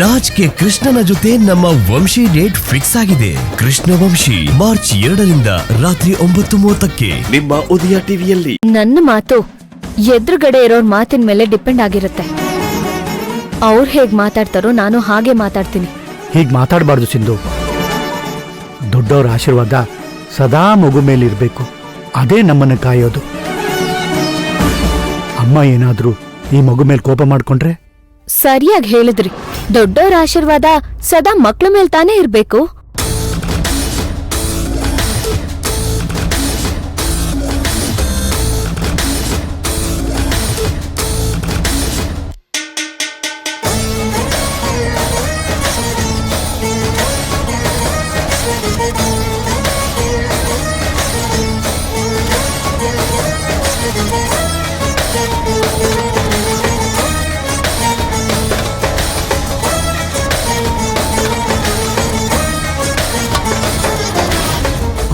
Raj K ಕೃಷ್ಣನ ಜೊತೆ ನಮ್ಮ ವಂಶಿ ಡೇಟ್ ಫಿಕ್ಸ್ ಆಗಿದೆ. ಕೃಷ್ಣ ವಂಶಿ ಮಾರ್ಚ್ 2ರಿಂದ ರಾತ್ರಿ 9:30ಕ್ಕೆ ನಿಮ್ಮ ಉದಯ ಟಿವಿಯಲ್ಲಿ. ನನ್ನ ಮಾತು ಎದುರುಗಡೆ ಇರೋರ್ ಮಾತಿನ ಮೇಲೆ ಡಿಪೆಂಡ್ ಆಗಿರುತ್ತೆ. ಅವ್ರು ಹೇಗ್ ಮಾತಾಡ್ತಾರೋ ನಾನು ಹಾಗೆ ಮಾತಾಡ್ತೀನಿ. ಹೀಗ್ ಮಾತಾಡಬಾರ್ದು ಸಿಂಧು. ದೊಡ್ಡವರ ಆಶೀರ್ವಾದ ಸದಾ ಮಗು ಮೇಲಿರ್ಬೇಕು. ಅದೇ ನಮ್ಮನ್ನು ಕಾಯೋದು. ಅಮ್ಮ ಏನಾದ್ರೂ ಈ ಮಗು ಮೇಲೆ ಕೋಪ ಮಾಡ್ಕೊಂಡ್ರೆ? ಸರಿಯಾಗಿ ಹೇಳಿದ್ರಿ. ದೊಡ್ಡವರ ಆಶೀರ್ವಾದ ಸದಾ ಮಕ್ಳ ಮೇಲ್ ತಾನೇ ಇರ್ಬೇಕು.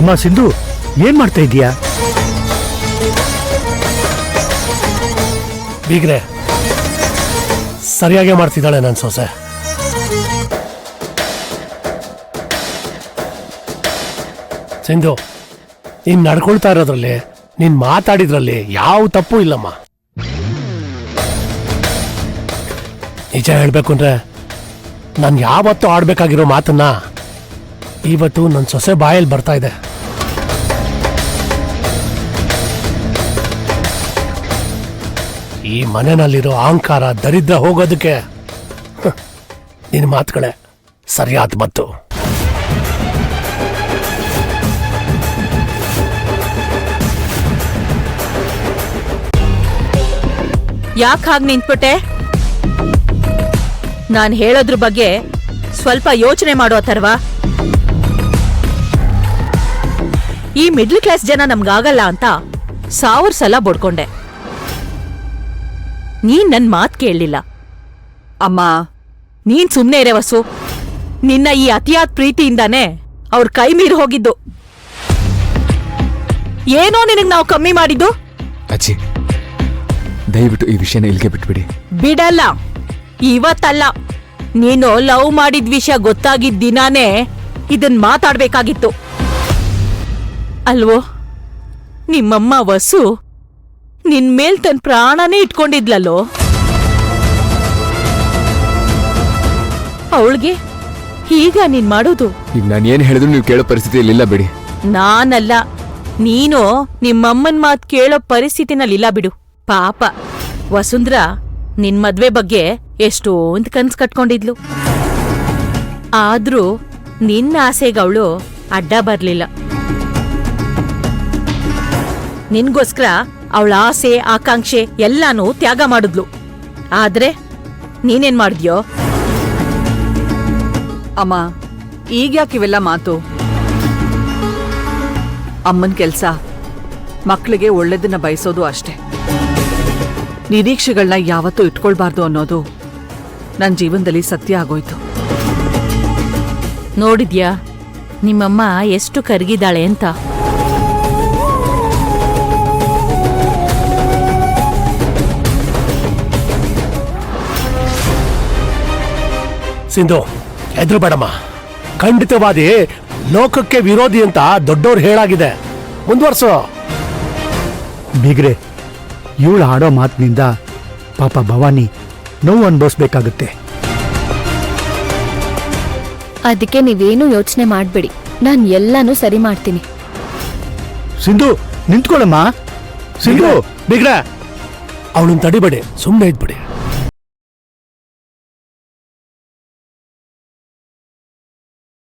ಅಮ್ಮ ಸಿಂಧು, ಏನ್ ಮಾಡ್ತಾ ಇದೀಯಾ? ಬೀಗ್ರೆ, ಸರಿಯಾಗೇ ಮಾಡ್ತಿದ್ದಾಳೆ ನನ್ನ ಸೊಸೆ. ಸಿಂಧು, ನೀನ್ ನಡ್ಕೊಳ್ತಾ ಇರೋದ್ರಲ್ಲಿ, ನೀನ್ ಮಾತಾಡಿದ್ರಲ್ಲಿ ಯಾವ ತಪ್ಪು ಇಲ್ಲಮ್ಮ. ನಿಜ ಹೇಳ್ಬೇಕು ಅಂದ್ರೆ ನಾನು ಯಾವತ್ತೂ ಆಡ್ಬೇಕಾಗಿರೋ ಮಾತನ್ನ ಇವತ್ತು ನನ್ನ ಸೊಸೆ ಬಾಯಲ್ಲಿ ಬರ್ತಾ ಇದೆ. ಈ ಮನೆಯಲ್ಲಿರೋ ಅಹಂಕಾರ, ದರಿದ್ರ ಹೋಗೋದಕ್ಕೆ ನಿನ್ನ ಮಾತುಗಳೇ ಸರಿಯಾದ ಮದ್ದು. ಯಾಕೆ ಹಾಗೆ ನಿಂತ್ಬಿಟ್ಟೆ? ನಾನು ಹೇಳೋದ್ರ ಬಗ್ಗೆ ಸ್ವಲ್ಪ ಯೋಚನೆ ಮಾಡೋ ಥರವಾ? ಈ ಮಿಡ್ಲ್ ಕ್ಲಾಸ್ ಜನ ನಮ್ಗಾಗಲ್ಲ ಅಂತ 1000 ಸಲ ಬಡ್ಕೊಂಡೆ. ನೀನ್ ನನ್ ಮಾತ್ ಕೇಳಲಿಲ್ಲ. ಅಮ್ಮ, ನೀನ್ ಸುಮ್ನೆ ಇರೇ ವಸು. ನಿನ್ನ ಈ ಅತಿಯಾದ ಪ್ರೀತಿಯಿಂದಾನೆ ಅವ್ರ ಕೈ ಮೀರಿ ಹೋಗಿದ್ದು. ಏನೋ ನಿನಗ್ ನಾವು ಕಮ್ಮಿ ಮಾಡಿದ್ದು? ಅಜ್ಜಿ, ದಯವಿಟ್ಟು ಈ ವಿಷಯನ ಇಲ್ಲಿಗೆ ಬಿಟ್ಬಿಡಿ. ಬಿಡಲ್ಲ. ಇವತ್ತಲ್ಲ, ನೀನು ಲವ್ ಮಾಡಿದ ವಿಷಯ ಗೊತ್ತಾಗಿದ್ದ ದಿನಾನೇ ಇದನ್ ಮಾತಾಡ್ಬೇಕಾಗಿತ್ತು ಅಲ್ವೋ? ನಿಮ್ಮಮ್ಮ ವಸು ನಿನ್ ಮೇಲ್ ತನ್ ಪ್ರಾಣನೇ ಇಟ್ಕೊಂಡಿದ್ಲಲ್ಲೋ. ಅವಳಿಗೆ ಈಗ ನೀನ್ ಮಾಡೋದು? ಈಗ ನಾನು ಏನ್ ಹೇಳಿದ್ರು ನೀವು ಕೇಳೋ ಪರಿಸ್ಥಿತಿಯಲ್ಲಿಲ್ಲ ಬಿಡಿ. ನಾನಲ್ಲ, ನೀನು ನಿಮ್ಮಮ್ಮನ್ ಮಾತ್ ಕೇಳೋ ಪರಿಸ್ಥಿತಿನಲ್ಲಿಲ್ಲ ಬಿಡು. ಪಾಪ ವಸುಂಧ್ರ ನಿನ್ ಮದ್ವೆ ಬಗ್ಗೆ ಎಷ್ಟೊಂದ್ ಕನ್ಸ್ ಕಟ್ಕೊಂಡಿದ್ಲು. ಆದ್ರೂ ನಿನ್ನ ಆಸೆಗವಳು ಅಡ್ಡ ಬರ್ಲಿಲ್ಲ. ನಿನ್ಗೋಸ್ಕರ ಅವಳ ಆಸೆ, ಆಕಾಂಕ್ಷೆ ಎಲ್ಲಾನು ತ್ಯಾಗ ಮಾಡಿದ್ಲು. ಆದ್ರೆ ನೀನೇನ್ ಮಾಡಿದ್ಯೋ? ಅಮ್ಮ, ಈಗ್ಯಾಕಿವೆಲ್ಲ ಮಾತು? ಅಮ್ಮನ್ ಕೆಲ್ಸ ಮಕ್ಳಿಗೆ ಒಳ್ಳೇದನ್ನ ಬಯಸೋದು ಅಷ್ಟೇ. ನಿರೀಕ್ಷೆಗಳನ್ನ ಯಾವತ್ತೂ ಇಟ್ಕೊಳ್ಬಾರ್ದು ಅನ್ನೋದು ನನ್ನ ಜೀವನದಲ್ಲಿ ಸತ್ಯ ಆಗೋಯ್ತು. ನೋಡಿದ್ಯಾ ನಿಮ್ಮಮ್ಮ ಎಷ್ಟು ಕರಗಿದಾಳೆ ಅಂತ? ಸಿಂಧು, ಎದ್ರು ಬೇಡಮ್ಮ. ಖಂಡಿತವಾದಿ ಲೋಕಕ್ಕೆ ವಿರೋಧಿ ಅಂತ ದೊಡ್ಡವ್ರು ಹೇಳಾಗಿದೆ. ಮುಂದುವರ್ಸು. ಬೀಗ್ರೆ, ಇವಳು ಆಡೋ ಮಾತಿನಿಂದ ಪಾಪ ಭವಾನಿ ನೋವು ಅನುಭವಿಸ್ಬೇಕಾಗುತ್ತೆ. ಅದಕ್ಕೆ ನೀವೇನು ಯೋಚನೆ ಮಾಡ್ಬೇಡಿ. ನಾನ್ ಎಲ್ಲಾನು ಸರಿ ಮಾಡ್ತೀನಿ. ಸಿಂಧು, ನಿಂತ್ಕೊಳ್ಳಮ್ಮ. ಸಿಂಧು, ಬೀಗ್ರೆ, ಅವಳನ್ನ ತಡಿಬೇಡಿ, ಸುಮ್ಮನೆ ಇದ್ಬಿಡಿ.